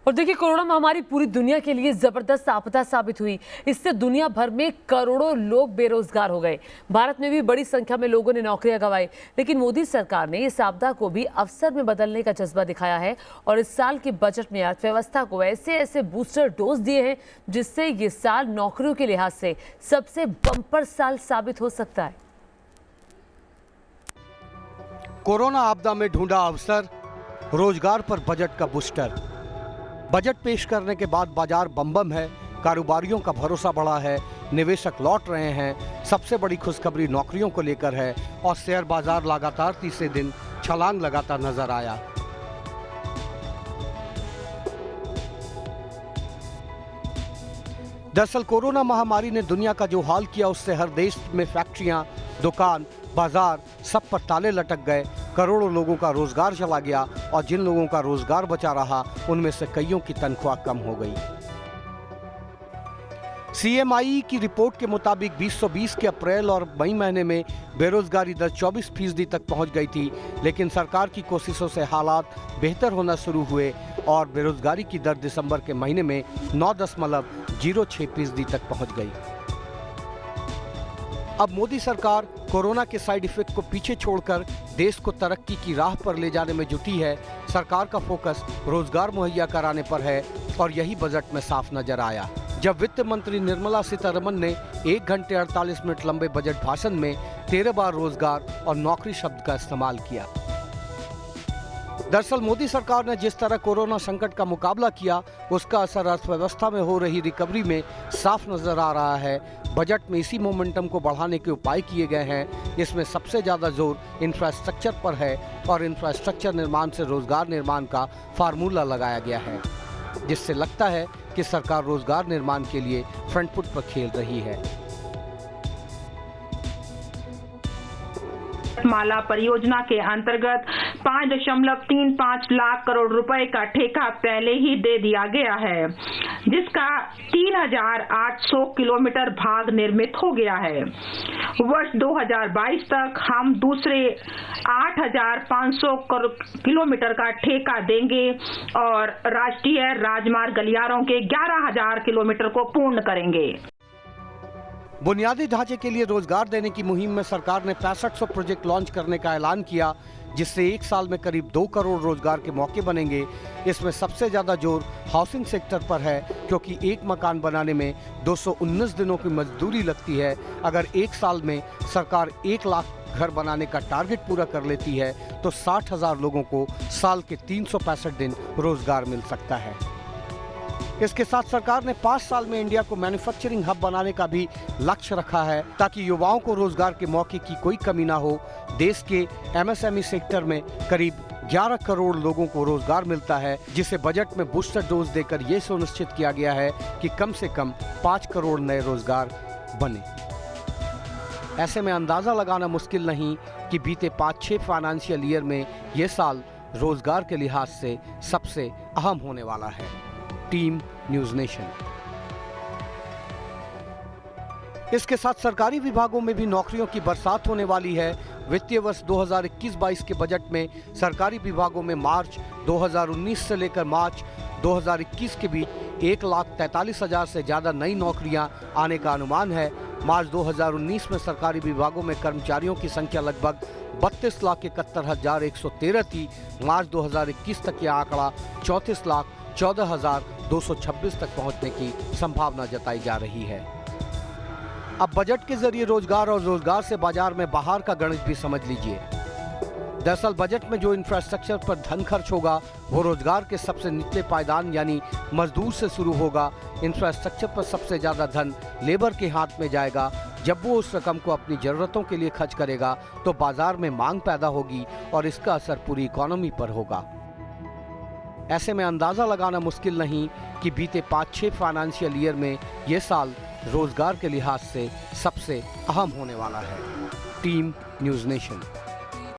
और देखिए, कोरोना महामारी पूरी दुनिया के लिए जबरदस्त आपदा साबित हुई। इससे दुनिया भर में करोड़ों लोग बेरोजगार हो गए। भारत में भी बड़ी संख्या में लोगों ने नौकरियां गंवाई। लेकिन मोदी सरकार ने इस आपदा को भी अवसर में बदलने का जज्बा दिखाया है और इस साल के बजट में अर्थव्यवस्था को ऐसे ऐसे बूस्टर डोज दिए हैं जिससे ये साल नौकरियों के लिहाज से सबसे बम्पर साल साबित हो सकता है। कोरोना आपदा में ढूंढा अवसर, रोजगार पर बजट का बूस्टर। बजट पेश करने के बाद बाजार बम है, कारोबारियों का भरोसा बढ़ा है, निवेशक लौट रहे हैं। सबसे बड़ी खुशखबरी नौकरियों को लेकर है और शेयर बाजार लगातार तीसरे दिन छलांग लगाता नजर आया। दरअसल कोरोना महामारी ने दुनिया का जो हाल किया उससे हर देश में फैक्ट्रियां, दुकान, बाजार सब पर ताले लटक गए। करोड़ों लोगों का रोजगार चला गया और जिन लोगों का रोजगार बचा रहा उनमें से कईयों की तनख्वाह कम हो गई। CMI की रिपोर्ट के मुताबिक 2020 के अप्रैल और मई महीने में बेरोजगारी दर 24% तक पहुंच गई थी, लेकिन सरकार की कोशिशों से हालात बेहतर होना शुरू हुए और बेरोजगारी की दर दिसंबर के महीने में 9.06% तक पहुंच गई। अब मोदी सरकार कोरोना के साइड इफेक्ट को पीछे छोड़कर देश को तरक्की की राह पर ले जाने में जुटी है। सरकार का फोकस रोजगार मुहैया कराने पर है और यही बजट में साफ नजर आया जब वित्त मंत्री निर्मला सीतारमण ने 1 घंटे 48 मिनट लंबे बजट भाषण में 13 बार रोजगार और नौकरी शब्द का इस्तेमाल किया। दरअसल मोदी सरकार ने जिस तरह कोरोना संकट का मुकाबला किया उसका असर अर्थव्यवस्था में हो रही रिकवरी में साफ नजर आ रहा है। बजट में इसी मोमेंटम को बढ़ाने के उपाय किए गए हैं। इसमें सबसे ज्यादा जोर इंफ्रास्ट्रक्चर पर है और इंफ्रास्ट्रक्चर निर्माण से रोजगार निर्माण का फार्मूला लगाया गया है, जिससे लगता है कि सरकार रोजगार निर्माण के लिए फ्रंट फुट पर खेल रही है। माला परियोजना के अंतर्गत 5.35 लाख करोड़ रुपए का ठेका पहले ही दे दिया गया है, जिसका 3,800 किलोमीटर भाग निर्मित हो गया है। वर्ष 2022 तक हम दूसरे 8,500 किलोमीटर का ठेका देंगे और राष्ट्रीय राजमार्ग गलियारों के 11,000 किलोमीटर को पूर्ण करेंगे। बुनियादी ढांचे के लिए रोजगार देने की मुहिम में सरकार ने 6500 प्रोजेक्ट लॉन्च करने का ऐलान किया, जिससे एक साल में करीब 2 करोड़ रोजगार के मौके बनेंगे। इसमें सबसे ज्यादा जोर हाउसिंग सेक्टर पर है, क्योंकि एक मकान बनाने में 219 दिनों की मजदूरी लगती है। अगर एक साल में सरकार 1 लाख घर बनाने का टारगेट पूरा कर लेती है तो 60,000 लोगों को साल के 365 दिन रोजगार मिल सकता है। इसके साथ सरकार ने 5 साल में इंडिया को मैन्युफैक्चरिंग हब बनाने का भी लक्ष्य रखा है, ताकि युवाओं को रोजगार के मौके की कोई कमी ना हो। देश के MSME सेक्टर में करीब 11 करोड़ लोगों को रोजगार मिलता है, जिसे बजट में बूस्टर डोज देकर यह सुनिश्चित किया गया है कि कम से कम 5 करोड़ नए रोजगार बने। ऐसे में अंदाजा लगाना मुश्किल नहीं कि बीते 5-6 फाइनेंशियल ईयर में यह साल रोजगार के लिहाज से सबसे अहम होने वाला है। Team news nation. इसके साथ सरकारी विभागों में भी नौकरियों की बरसात होने वाली है। वित्तीय वर्ष 2021-22 के बजट में सरकारी विभागों में मार्च 2019 से लेकर मार्च 2021 के बीच 1,43,000 से ज्यादा नई नौकरियां आने का अनुमान है। मार्च 2019 में सरकारी विभागों में कर्मचारियों की संख्या लगभग 32,71,113 थी। मार्च 2021 तक यह आंकड़ा 34,14,226 तक पहुंचने की संभावना जताई जा रही है। अब बजट के जरिए रोजगार और रोजगार से बाजार में बाहर का गणित भी समझ लीजिए। दरअसल बजट में जो इंफ्रास्ट्रक्चर पर धन खर्च होगा वो रोजगार के सबसे निचले पायदान यानी मजदूर से शुरू होगा। इंफ्रास्ट्रक्चर पर सबसे ज्यादा धन लेबर के हाथ में जाएगा। जब वो उस रकम को अपनी जरूरतों के लिए खर्च करेगा तो बाजार में मांग पैदा होगी और इसका असर पूरी इकोनॉमी पर होगा। ऐसे में अंदाजा लगाना मुश्किल नहीं कि बीते 5-6 फाइनेंशियल ईयर में यह साल रोजगार के लिहाज से सबसे अहम होने वाला है। Team news nation.